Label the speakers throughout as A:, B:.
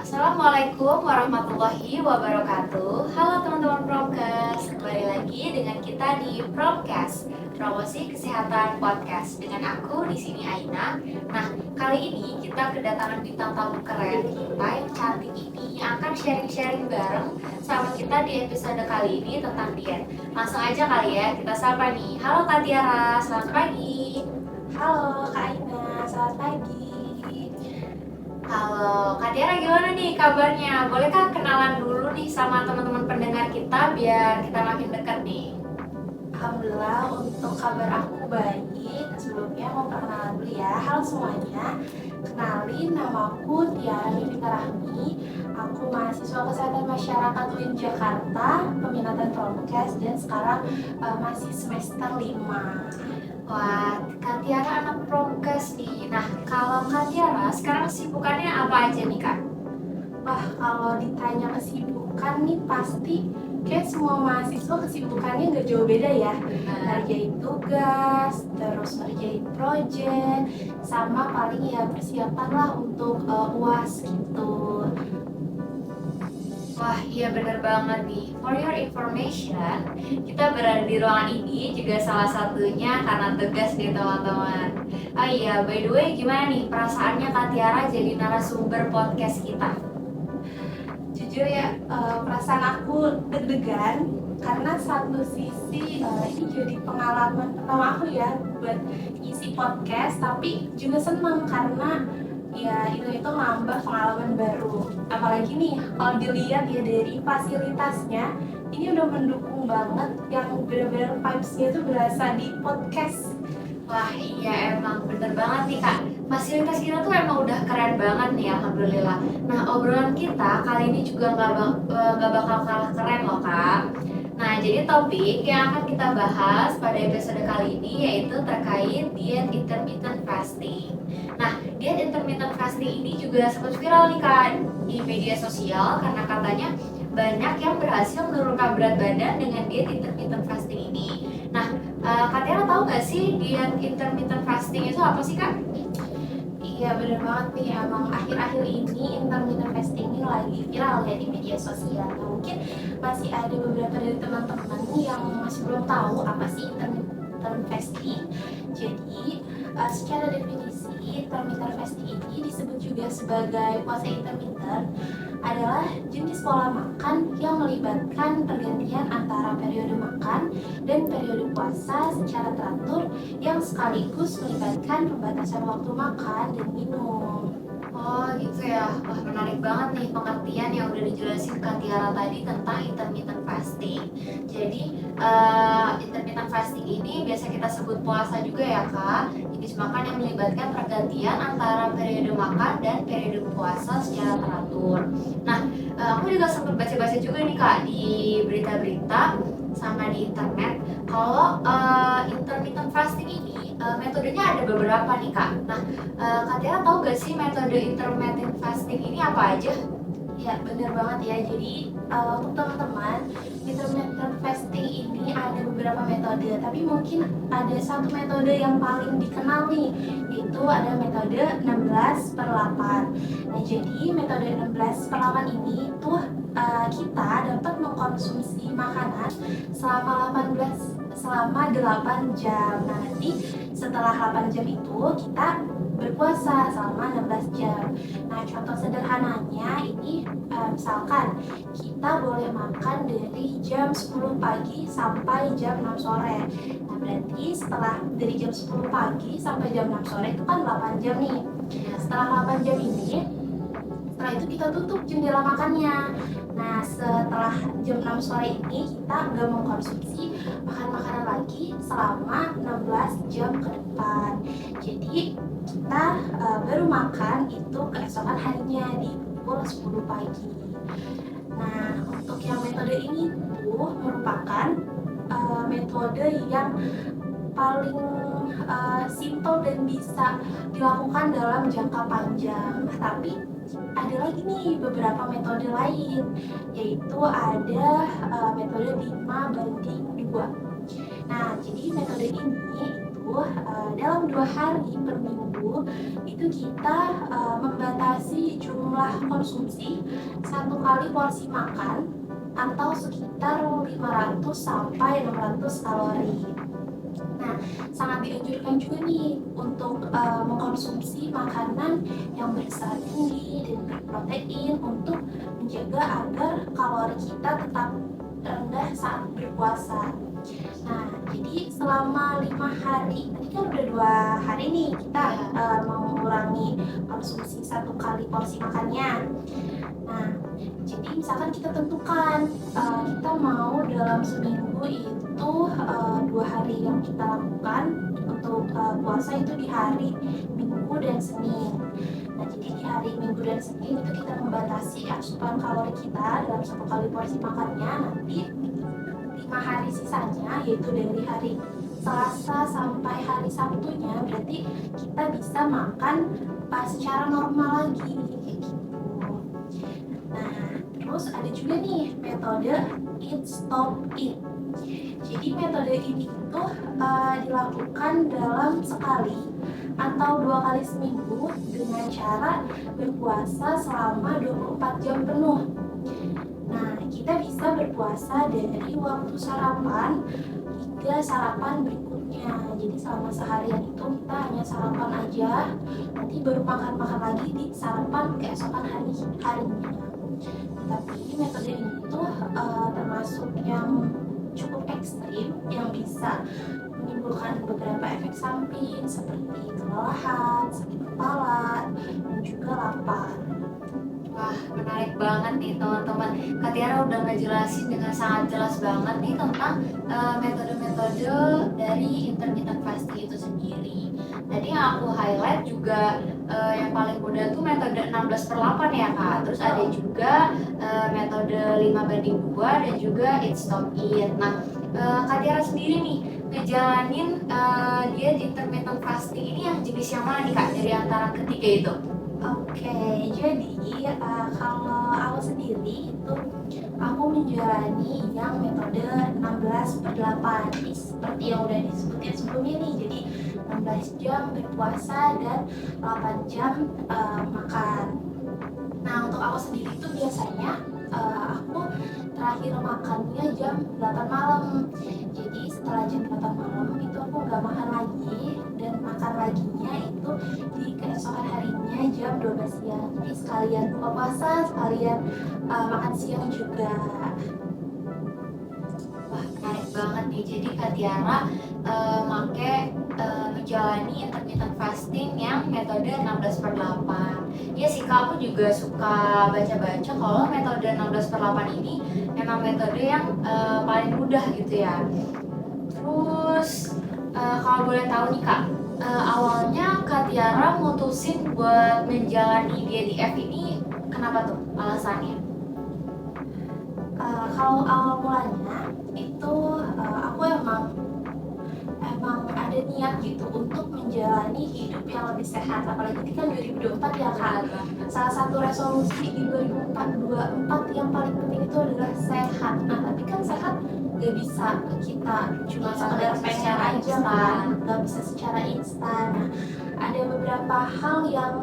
A: Assalamualaikum warahmatullahi wabarakatuh. Halo teman-teman Promkes, kembali lagi dengan kita di Promkes, Promosi Kesehatan Podcast. Dengan aku di sini Aina. Nah, kali ini kita kedatangan bintang tamu keren kita yang cantik ini yang akan sharing-sharing bareng sama kita di episode kali ini tentang diet. Langsung aja kali ya kita sapa nih. Halo Kak Tiara, selamat pagi.
B: Halo Kak Aina, selamat pagi.
A: Halo, Kak Tiara gimana nih kabarnya? Bolehkah kenalan dulu nih sama teman-teman pendengar kita biar kita makin dekat nih?
B: Alhamdulillah untuk kabar aku baik. Sebelumnya mau perkenalan dulu ya. Halo semuanya. Kenalin, nama aku Tiara Devita Rahmi. Aku mahasiswa Kesehatan Masyarakat UIN Jakarta, peminatan Promkes dan sekarang masih semester 5.
A: Wah, Kak Tiara anak Promkes nih. Nah, kalau Kak Tiara sekarang kesibukannya apa aja nih Kak?
B: Wah, kalau ditanya kesibukan nih pasti kayak semua mahasiswa kesibukannya nggak jauh beda ya. Ngerjain tugas, terus ngerjain project, sama paling ya persiapan lah untuk UAS gitu.
A: Wah, iya bener banget nih. For your information, kita berada di ruangan ini juga salah satunya karena tugas nih teman-teman. Oh iya, by the way gimana nih perasaannya Kak Tiara jadi narasumber podcast kita?
B: Jujur ya, perasaan aku deg-degan karena satu sisi ini jadi pengalaman pertama aku ya buat isi podcast, tapi juga seneng karena ya itu nambah pengalaman baru. Apalagi nih kalau dilihat ya dari fasilitasnya, ini udah mendukung banget, yang bener-bener vibes-nya tuh berasa di podcast.
A: Wah iya emang bener banget nih Kak. Fasilitas kita tuh emang udah keren banget nih Alhamdulillah. Nah obrolan kita kali ini juga nggak bakal kalah keren loh Kak. Nah jadi topik yang akan kita bahas pada episode kali ini yaitu terkait diet intermittent fasting. Nah diet intermittent fasting ini juga sempat viral nih Kak di media sosial karena katanya banyak yang berhasil menurunkan berat badan dengan diet intermittent fasting ini. Nah, Kak Tiara tahu nggak sih diet intermittent fasting itu apa sih Kak?
B: Iya bener banget nih, emang akhir-akhir ini intermittent fasting ini lagi viral ya di media sosial. Nah, mungkin masih ada beberapa dari teman-teman yang masih belum tahu apa sih intermittent fasting. Jadi secara definisi intermittent fasting ini disebut juga sebagai puasa intermittent, adalah jenis pola makan yang melibatkan pergantian antara periode makan dan periode puasa secara teratur yang sekaligus melibatkan pembatasan waktu makan dan minum.
A: Oh gitu ya, wah menarik banget nih pengertian yang udah dijelasin Kak Tiara tadi tentang intermittent fasting. Jadi intermittent fasting ini biasa kita sebut puasa juga ya Kak. Jenis makan yang melibatkan pergantian antara periode makan dan periode puasa secara teratur. Nah, aku juga sempat baca-baca juga nih Kak di berita-berita sama di internet kalau intermittent fasting ini metodenya ada beberapa nih Kak. Nah, Kak Tiara tahu gak sih metode intermittent fasting ini apa aja?
B: Ya benar banget ya. Jadi untuk teman-teman, intermittent fasting ini ada beberapa metode, tapi mungkin ada satu metode yang paling dikenal nih, yaitu ada metode 16/8. Nah jadi metode 16/8 ini tuh kita dapat mengkonsumsi makanan selama 8 jam. Nah nanti setelah 8 jam itu kita berpuasa selama 16 jam. Nah, contoh sederhananya ini misalkan kita boleh makan dari jam 10 pagi sampai jam 6 sore. Nah, berarti dari jam 10 pagi sampai jam 6 sore itu kan 8 jam nih. Nah, setelah 8 jam ini, setelah itu kita tutup jendela makannya. Nah, setelah jam 6 sore ini kita nggak mengkonsumsi makanan lagi selama 16 jam ke depan. Jadi kita baru makan itu keesokan harinya di pukul 10 pagi. Nah, untuk yang metode ini tuh merupakan metode yang paling simple dan bisa dilakukan dalam jangka panjang. Nah, tapi ada lagi nih beberapa metode lain, yaitu ada metode 5/2. Nah, jadi metode ini itu dalam 2 hari per minggu itu kita membatasi jumlah kita konsumsi satu kali porsi makan atau sekitar 500 sampai 600 kalori. Nah, sangat dianjurkan juga nih untuk mengkonsumsi makanan yang berserat tinggi dan berprotein untuk menjaga agar kalori kita tetap rendah saat berpuasa. Nah, jadi selama 5 hari, tadi kan udah 2 hari nih kita mengurangi konsumsi satu kali porsi makannya. Nah, jadi misalkan kita tentukan kita mau dalam seminggu itu 2 hari yang kita lakukan untuk puasa itu di hari Minggu dan Senin. Nah, jadi di hari Minggu dan Senin itu kita membatasi asupan kalori kita dalam satu kali porsi makannya. Nanti 5 hari sisanya, yaitu dari hari Selasa sampai hari Sabtunya, berarti kita bisa makan secara normal lagi kayak gitu. Nah, terus ada juga nih metode Eat Stop Eat. Jadi metode ini itu dilakukan dalam sekali atau 2 kali seminggu dengan cara berpuasa selama 24 jam penuh. Nah, kita bisa berpuasa dari waktu sarapan hingga sarapan berikutnya. Jadi selama seharian itu kita hanya sarapan aja, nanti baru makan lagi di sarapan keesokan harinya. Tapi metode ini tuh termasuk yang cukup ekstrim, yang bisa menimbulkan beberapa efek samping seperti kelelahan, sakit kepala, dan juga lapar.
A: Wah, menarik banget nih teman-teman. Kak Tiara udah ngejelasin dengan sangat jelas banget nih tentang metode-metode dari intermittent fasting itu sendiri. Tadi yang aku highlight juga yang paling mudah tuh metode 16/8 ya Kak. Terus ada juga metode 5/2 dan juga Eat Stop Eat. Nah, Kak Tiara sendiri nih ngejalanin diet intermittent fasting ini yang jenis yang mana nih Kak dari antara ketiga itu?
B: Oke, jadi kalau aku sendiri itu aku menjalani yang metode 16/8. Jadi seperti yang udah disebutin sebelumnya nih, jadi 16 jam berpuasa dan 8 jam makan. Nah, untuk aku sendiri itu biasanya aku terakhir makannya jam 8 malam. Jadi setelah jam 8 malam itu aku nggak makan lagi, dan makan laginya itu di keesokan harinya jam 12 siang. Jadi sekalian buka puasa, sekalian makan siang juga.
A: Wah, menarik banget nih. Jadi Kak Tiara menjalani intermittent fasting yang metode 16/8. Iya sih Kak, aku juga suka baca-baca kalau metode 16/8 ini memang metode yang paling mudah gitu ya. Terus kalau boleh tahu nih Kak, awalnya Kak Tiara mutusin buat menjalani diet IF ini kenapa tuh alasannya?
B: Kalau awal mulanya itu aku emang ada niat gitu untuk menjalani hidup yang lebih sehat, apalagi ini kan 2024 ya Kak. Salah satu resolusi di 2024 yang paling penting itu adalah sehat. Nah, tapi kan sehat gak bisa kita cuma sekedar pengen aja kan, gak bisa secara instan. Nah, ada beberapa hal yang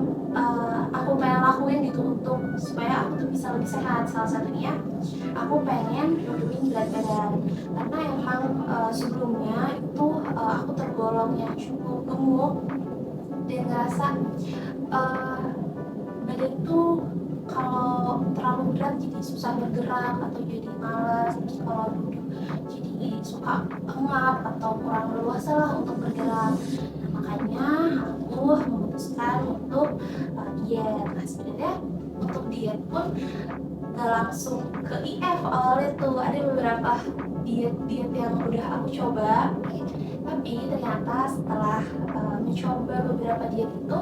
B: aku pengen lakuin gitu untuk supaya aku tuh bisa lebih sehat. Salah satunya aku pengen nurunin berat badan, karena emang sebelumnya itu aku tergolong yang cukup gemuk dan ngerasa badan tuh kalau terlalu berat jadi susah bergerak atau jadi malas, terus kalau duduk jadi suka engap atau kurang leluasa lah untuk bergerak. Nah, makanya aku memutuskan untuk diet. Nah, sebenarnya untuk diet pun gak langsung ke IF awalnya tuh, ada beberapa diet yang udah aku coba, tapi ternyata setelah mencoba beberapa diet itu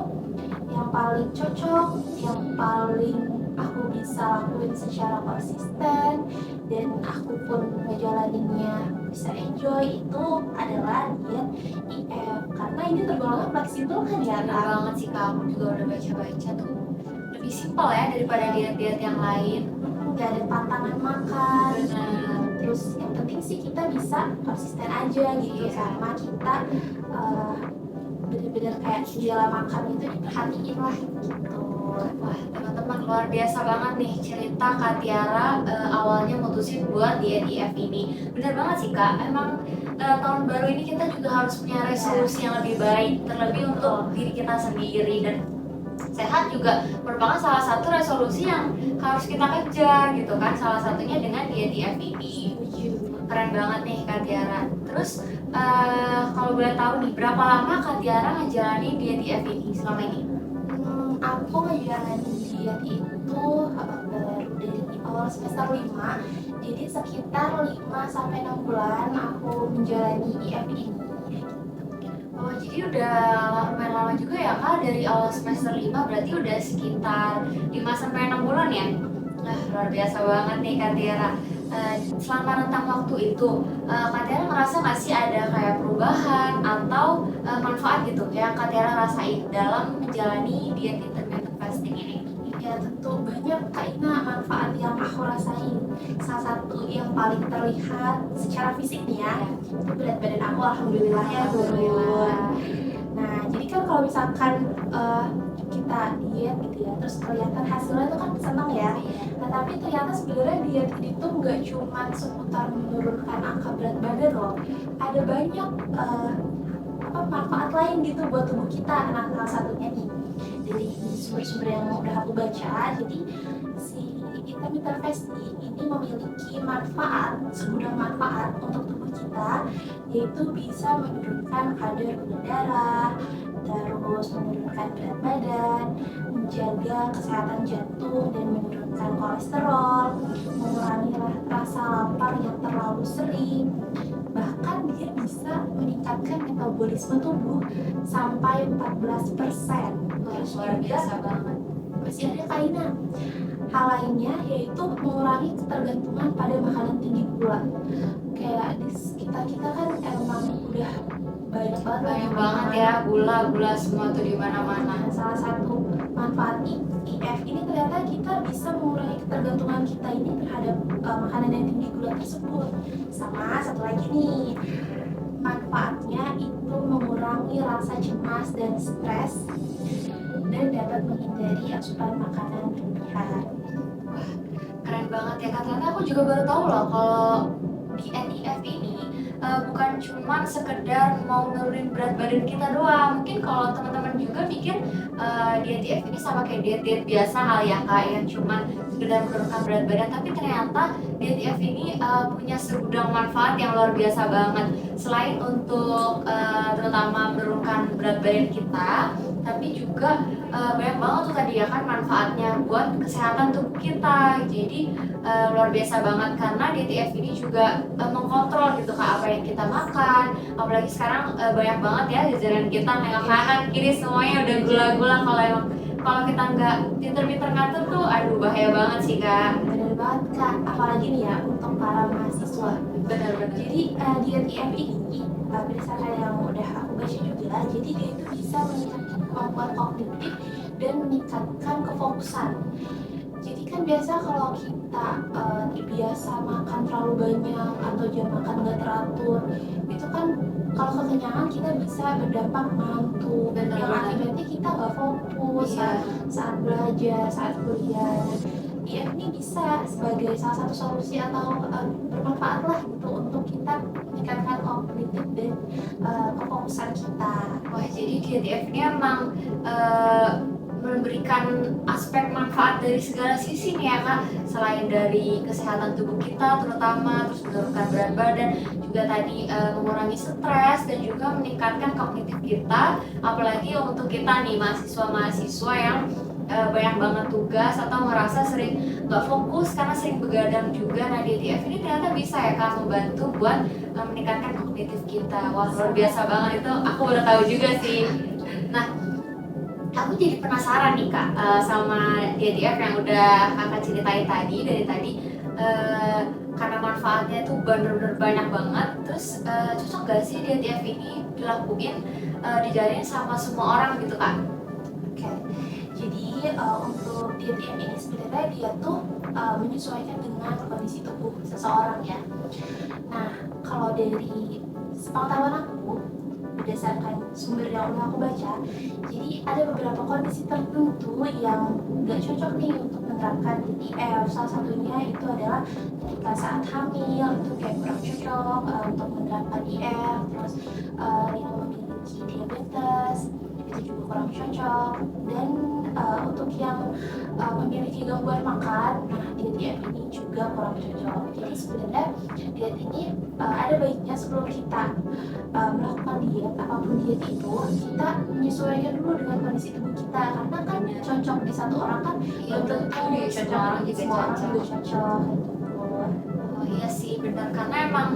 B: yang paling cocok, yang paling aku bisa lakuin secara konsisten dan aku pun ngejalaninnya bisa enjoy itu adalah diet IF, karena ini tergolong fleksibel kan ya.
A: Benar banget sih Kak, aku juga udah baca-baca tuh lebih simpel ya daripada diet-diet yang lain.
B: Gak ada pantangan makan.
A: Benar.
B: Terus yang penting sih kita bisa konsisten aja gitu, sama kita bener-bener kayak segala makan itu diperhatiin lah gitu.
A: Wah, teman-teman luar luar biasa banget nih cerita Kak Tiara awalnya mutusin buat diet IF ini. Bener banget sih Kak, emang tahun baru ini kita juga harus punya resolusi yang lebih baik, terlebih untuk diri kita sendiri. Dan sehat juga merupakan salah satu resolusi yang harus kita kejar gitu kan, salah satunya dengan diet IF ini. Keren banget nih Kak Tiara. Terus kalau boleh tahu nih, berapa lama Kak Tiara ngejalanin diet IF ini selama ini?
B: Aku ngejalanin diet itu baru dari awal semester 5. Jadi sekitar 5-6 bulan aku menjalani IF ini.
A: Oh, jadi udah lumayan lama juga ya Kak, dari awal semester 5 berarti udah sekitar 5-6 bulan ya? Nah, luar biasa banget nih Kak Tiara. Selama rentang waktu itu, Kak Tiara ngerasa nggak sih ada kayak perubahan atau manfaat gitu yang Kak Tiara rasain dalam menjalani diet intermittent fasting ini?
B: Ya tentu banyak Kak Ina manfaat yang aku rasain. Salah satu yang paling terlihat secara fisik nih ya, itu berat badan aku alhamdulillah ya turun. Nah jadi kan kalau misalkan kita diet gitu ya, terus kelihatan hasilnya itu kan senang ya. Nah tapi ternyata sebenarnya diet ini tuh nggak cuma seputar menurunkan angka berat badan loh. Ada banyak manfaat lain gitu buat tubuh kita. Nah salah satunya nih dari sumber-sumber yang udah aku baca, jadi si intermittent fasting ini memiliki manfaat, segudang manfaat untuk tubuh kita, yaitu bisa menurunkan kadar gula darah, terus menurunkan berat badan, menjaga kesehatan jantung dan menurunkan kolesterol, mengurangi rasa lapar yang terlalu sering, bahkan dia bisa meningkatkan metabolisme tubuh sampai 14%.
A: Luar biasa banget.
B: Masih ada Kaina. Hal lainnya yaitu mengurangi ketergantungan pada makanan tinggi gula. Kayak di sekitar kita kan emang udah banyak
A: Banget ya, gula semua tuh di mana-mana.
B: Nah, salah satu manfaat IF ini ternyata kita bisa mengurangi ketergantungan kita ini terhadap makanan yang tinggi gula tersebut. Sama satu lagi nih, manfaatnya itu mengurangi rasa cemas dan stres dan dapat menghindari asupan makanan berlebihan.
A: Wah, keren banget ya Kak. Ternyata aku juga baru tahu loh kalau diet IF ini bukan cuma sekedar mau nurunin berat badan kita doang. Mungkin kalau teman-teman juga pikir diet IF ini sama kayak diet biasa kali ya Kak, yang cuma sekedar menurunkan berat badan, tapi ternyata diet IF ini punya segudang manfaat yang luar biasa banget. Selain untuk terutama menurunkan berat badan kita, tapi juga banyak banget tuh tadi ya kan manfaatnya buat kesehatan tubuh kita. Jadi luar biasa banget karena diet IF ini juga mengkontrol gitu Kak apa yang kita makan. Apalagi sekarang banyak banget ya jajanan kita, nengok kanan kiri semuanya udah gula-gula. Kalau kita nggak pinter-pinter ngatur tuh aduh bahaya banget sih Kak.
B: Benar banget Kak, apalagi nih ya untuk para mahasiswa.
A: Benar-benar.
B: Jadi diet IF ini berdasarkan yang udah aku baca juga, jadi dia itu bisa meningkatkan kemampuan kognitif dan meningkatkan kefokusan. Jadi kan biasa kalau kita terbiasa makan terlalu banyak atau jam makan nggak teratur, itu kan kalau kekenyangan kita bisa berdampak ngantuk,
A: Benar
B: yang
A: banget.
B: akibatnya kita nggak fokus saat belajar, saat kuliah. IF ini bisa sebagai salah satu solusi atau bermanfaat lah gitu untuk kita meningkatkan kognitif dan kefokusan kita.
A: Wah, jadi diet IF ini emang memberikan aspek manfaat dari segala sisi nih ya Kak. Selain dari kesehatan tubuh kita terutama, terus menurunkan berat badan, juga tadi mengurangi stres dan juga meningkatkan kognitif kita. Apalagi untuk kita nih mahasiswa-mahasiswa yang banyak banget tugas atau merasa sering nggak fokus karena sering begadang juga. Nah diet IF ini ternyata bisa ya Kak membantu buat meningkatkan kognitif kita. Wah luar biasa banget, itu aku baru tahu juga sih. Nah aku jadi penasaran nih Kak sama diet IF yang udah Kakak ceritain tadi dari tadi, karena manfaatnya tuh bener-bener banyak banget. Terus cocok gak sih diet IF ini dilakuin dijalanin sama semua orang gitu Kak?
B: Oke. Jadi untuk diet IF ini sebenarnya dia tuh menyesuaikan dengan kondisi tubuh seseorang ya. Nah kalau dari sepengetahuan aku, berdasarkan sumber yang udah aku baca, jadi ada beberapa kondisi tertentu yang gak cocok nih untuk menerapkan DTF. Salah satunya itu adalah ketika saat hamil, itu kayak kurang cocok untuk menerapkan DTF. Terus yang memiliki diabetes itu juga kurang cocok, dan untuk yang memiliki gangguan makan, nah diet ini juga kurang cocok. Jadi sebenarnya diet ini ada baiknya sebelum kita melakukan diet, apapun diet itu, kita menyesuaikan dulu dengan kondisi tubuh kita, karena kan cocok di satu orang kan
A: Iya,
B: belum tentu
A: betul.
B: cocok
A: Semua orang
B: di
A: juga
B: semua orang
A: cocok.
B: juga cocok gitu.
A: Oh iya sih benar, karena emang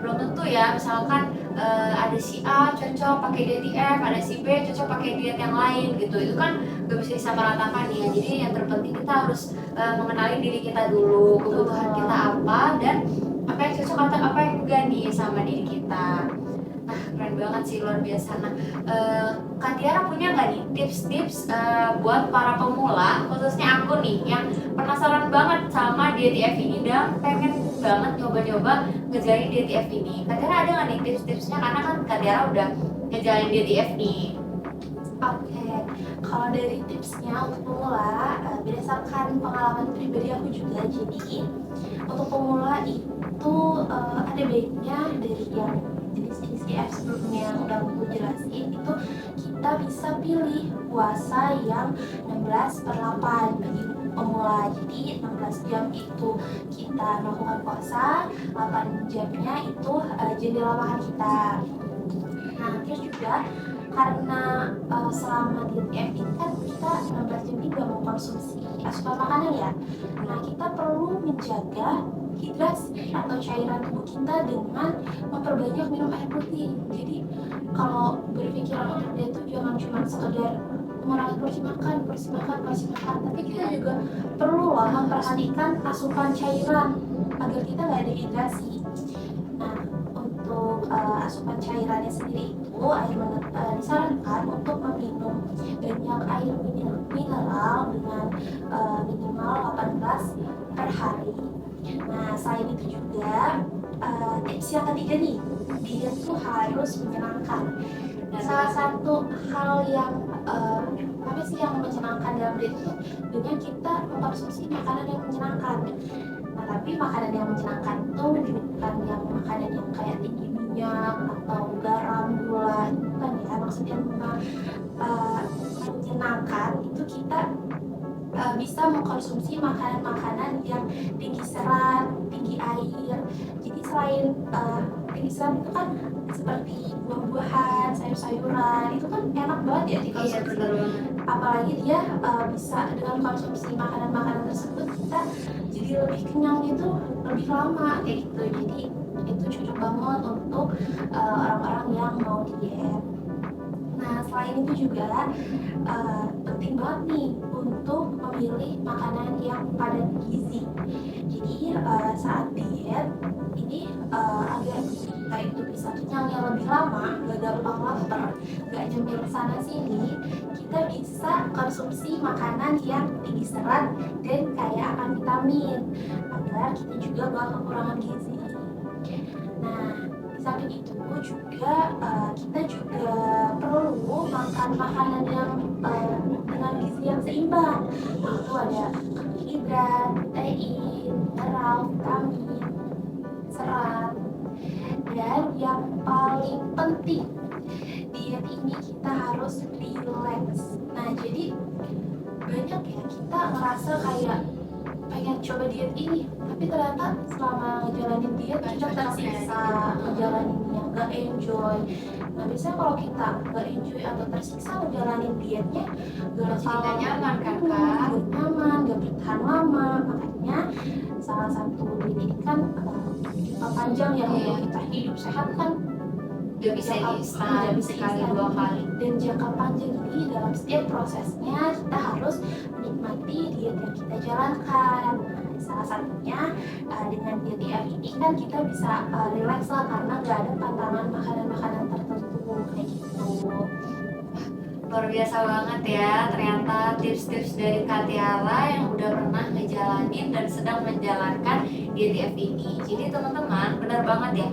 A: belum tentu ya, misalkan ada si A cocok pakai diet IF, ada si B cocok pakai diet yang lain gitu, itu kan gak bisa disamaratakan ya. Jadi yang terpenting kita harus mengenali diri kita dulu, kebutuhan kita apa, dan apa yang cocok atau apa yang enggak nih sama diri kita. Nah keren banget sih, luar biasa. Nah Kak Tiara punya nggak nih tips-tips buat para pemula, khususnya aku nih yang penasaran banget sama diet IF ini dan pengen banget nyoba-nyoba ngejalanin diet IF ini. Kak Tiara ada nggak nih tips-tipsnya, karena kan Kak Tiara udah ngejalanin diet IF nih.
B: Oke, kalau dari tipsnya untuk pemula, berdasarkan pengalaman pribadi aku juga, jadi untuk pemula itu ada baiknya dari yang jenis-jenis DF sebelumnya yang udah aku jelasin, itu kita bisa pilih puasa yang 16/8 bagi pemula. Jadi 16 jam itu kita melakukan puasa, 8 jamnya itu jendela makan kita. Nah, terus juga karena selama diet IF ini kan kita 16 jam ini gak mau konsumsi asupan makanan ya. Nah, kita perlu menjaga hidrasi atau cairan tubuh kita dengan memperbanyak minum air putih. Jadi kalau berpikiran untuk diet itu jangan cuma sekedar mengurangi porsi makan, tapi kita juga perlu loh memperhatikan asupan cairan agar kita gak dehidrasi. Nah, untuk asupan cairannya sendiri itu disarankan untuk meminum banyak air mineral dengan minimal 18 per hari. Nah, selain itu juga tips yang ketiga nih, diet tuh harus menyenangkan. Salah satu hal yang apa sih yang menyenangkan dalam diet itu dengan kita mengkonsumsi makanan yang menyenangkan. Nah, tapi makanan yang menyenangkan itu bukan yang makanan yang kayak tinggi minyak atau garam, gula, bukan ya. Maksudnya menyenangkan itu kita bisa mengkonsumsi makanan-makanan yang tinggi serat, tinggi air. Jadi selain tinggi serat itu kan seperti buah-buahan, sayur-sayuran, itu kan enak banget ya dikonsumsi.
A: Iya benar banget.
B: Apalagi dia bisa dengan konsumsi makanan-makanan tersebut kita jadi lebih kenyang itu lebih lama kayak gitu. Jadi itu cocok banget untuk orang-orang yang mau diet. Nah, selain itu juga penting banget nih untuk memilih makanan yang padat gizi. Jadi saat diet ini agar kita itu bisa kenyangnya lebih lama, gak gampang lapar, gak nyemil sana sini, kita bisa konsumsi makanan yang tinggi serat dan kaya akan vitamin agar kita juga gak kekurangan gizi. Nah, di samping itu juga kita juga perlu makan makanan yang dengan gizi yang seimbang. Itu ada karbohidrat, protein, mineral, vitamin, serat. Dan yang paling penting, diet ini kita harus relax. Nah, jadi banyak ya kita ngerasa kayak pengen coba diet ini, tapi ternyata selama ngejalanin diet kita tersiksa, ngejalaninnya gak enjoy. Nah, biasanya kalau kita gak enjoy atau tersiksa ngejalanin dietnya,
A: Gak nyaman kan Kak?
B: gak nyaman, gak bertahan lama. Makanya salah satu diet ini kan jangka panjang ya, untuk kita hidup sehat kan
A: Gak bisa instan sekali dua kali.
B: dan jangka panjang ini dalam setiap prosesnya kita harus menikmati diet yang kita jalankan. Salah satunya dengan diet IF ini kan kita bisa relax lah karena gak ada pantangan makanan-makanan tertentu kayak gitu.
A: Luar biasa banget ya, ternyata tips-tips dari Kak Tiara yang udah pernah ngejalanin dan sedang menjalankan diet IF ini. Jadi teman-teman, benar banget ya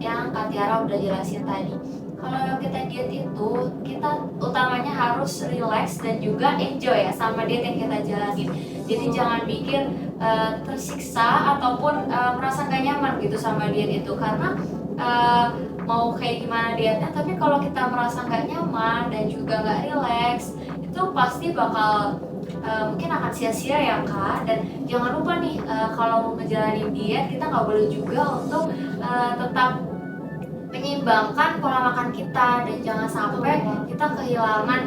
A: yang Kak Tiara udah jelasin tadi. Kalau kita diet itu, kita utamanya harus relax dan juga enjoy ya sama diet yang kita jalanin. Jadi jangan bikin tersiksa ataupun merasa gak nyaman gitu sama diet itu, karena mau kayak gimana dietnya, tapi kalau kita merasa nggak nyaman dan juga nggak relax, itu pasti bakal mungkin akan sia-sia ya Kak. Dan jangan lupa nih, kalau mau ngejalanin diet, kita nggak boleh juga untuk tetap menyeimbangkan pola makan kita, dan jangan sampai kita kehilangan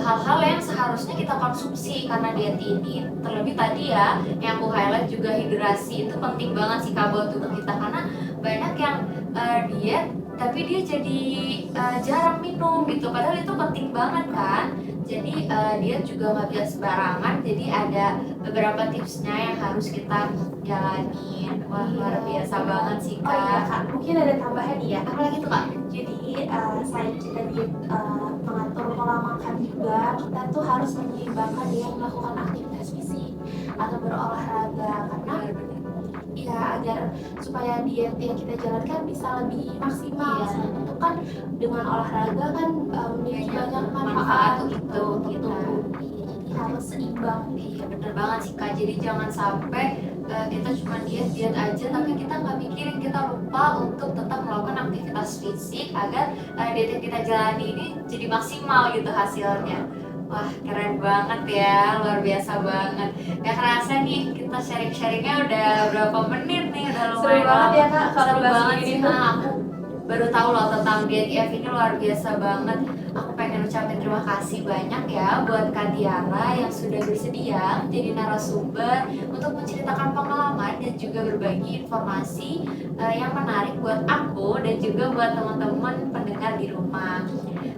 A: hal-hal yang seharusnya kita konsumsi karena diet ini. Terlebih tadi ya yang aku highlight juga, hidrasi itu penting banget sih Kak buat tubuh kita, karena banyak yang diet tapi dia jadi jarang minum gitu, padahal itu penting banget kan. Jadi diet juga nggak bisa sembarangan, jadi ada beberapa tipsnya yang harus kita jalanin. Wah, luar biasa banget sih
B: Oh iya
A: Kak.
B: Kak, mungkin ada tambahan nih ya.
A: Apalagi tuh Kak?
B: Jadi selain kita diet mengatur pola makan juga, kita tuh harus menyeimbangkan dengan melakukan aktivitas fisik atau berolahraga, karena ya agar supaya diet yang kita jalankan bisa lebih maksimal.
A: Iya.
B: Itu kan dengan olahraga kan memiliki banyak manfaat
A: Manfaat
B: gitu untuk
A: kita.
B: tubuh. Iya, jadi harus seimbang.
A: Iya bener banget sih Kak, jadi jangan sampai kita cuma diet aja tapi kita nggak mikirin, kita lupa untuk tetap melakukan aktivitas fisik agar diet yang kita jalani ini jadi maksimal gitu hasilnya. Wah, keren banget ya, luar biasa banget. Gak kerasa nih kita sharing-sharingnya udah berapa menit nih, udah
B: Seru
A: lumayan
B: banget
A: lama.
B: ya Kak kalau
A: Seru
B: bahas
A: banget
B: gini
A: sih,
B: tuh.
A: nah aku baru tahu loh tentang diet IF ini, luar biasa banget. Aku pengen ucapin terima kasih banyak ya buat Kak Tiara yang sudah bersedia menjadi narasumber untuk menceritakan pengalaman dan juga berbagi informasi yang menarik buat aku dan juga buat teman-teman pendengar di rumah.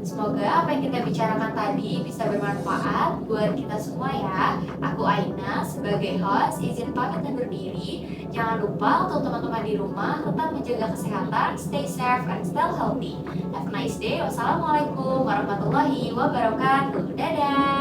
A: Semoga apa yang kita bicarakan tadi bisa bermanfaat buat kita semua ya. Aku Aina sebagai host izin pamit undur diri. Jangan lupa untuk teman-teman di rumah tetap menjaga kesehatan, stay safe and stay healthy. Have a nice day. Wassalamualaikum warahmatullahi wabarakatuh. Dadah.